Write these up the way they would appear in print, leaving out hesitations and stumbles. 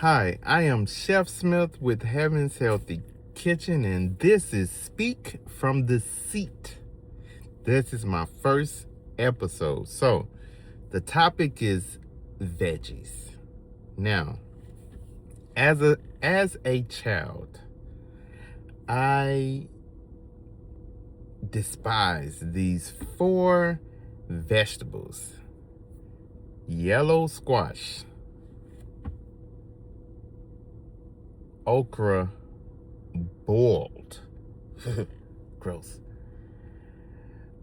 Hi, I am Chef Smith with Heaven's Healthy Kitchen, and this is Speak from the Seat. This is my first episode. So, the topic is veggies. Now, as a child, I despise these four vegetables: yellow squash, okra boiled, gross,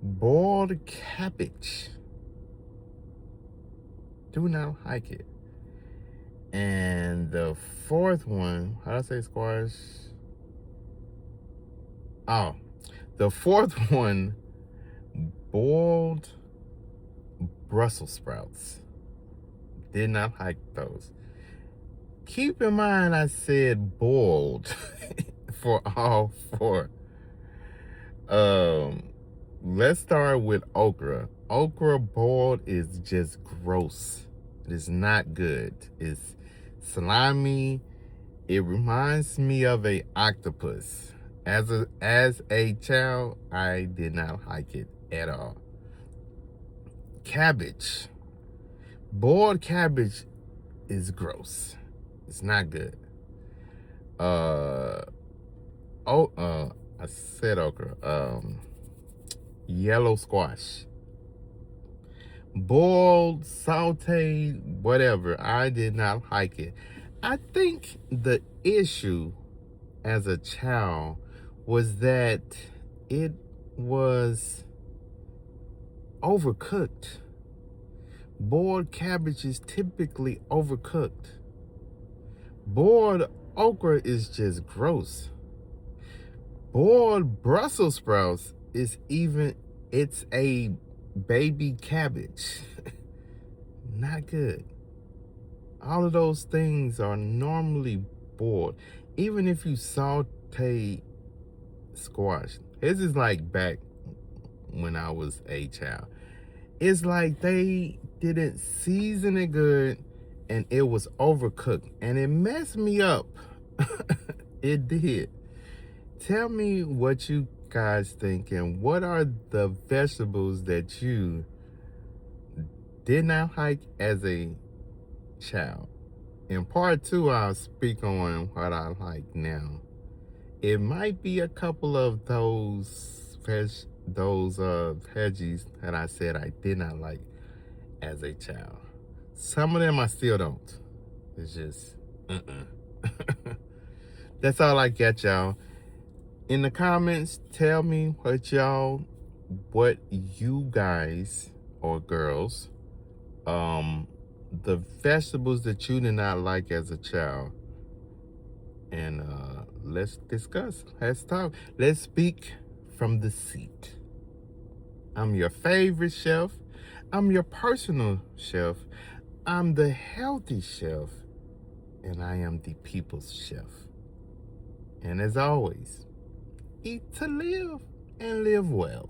boiled cabbage, do not like it. And the fourth one, how do I say squash? Oh, the fourth one, boiled Brussels sprouts. Did not like those. Keep in mind I said boiled for all four. Let's start with okra. Okra boiled is just gross. It is not good. It's slimy. It reminds me of a octopus. As a child, I did not like it at all. Cabbage. Boiled cabbage is gross. It's not good. I said okra. Yellow squash. Boiled, sauteed, whatever. I did not like it. I think the issue as a child was that it was overcooked. Boiled cabbage is typically overcooked. Boiled okra is just gross. Boiled Brussels sprouts it's a baby cabbage. Not good. All of those things are normally boiled. Even if you saute squash. This is like back when I was a child. It's like they didn't season it good and it was overcooked. And it messed me up. It did. Tell me what you guys think, and what are the vegetables that you did not like as a child. In part two, I'll speak on what I like now. It might be a couple of those veggies that I said I did not like as a child. Some of them I still don't. It's just That's all I got, y'all. In the comments, tell me what you guys or girls, the vegetables that you did not like as a child. And let's discuss. Let's talk. Let's speak from the seat. I'm your favorite chef. I'm your personal chef. I'm the healthy chef. And I am the people's chef. And as always, eat to live and live well.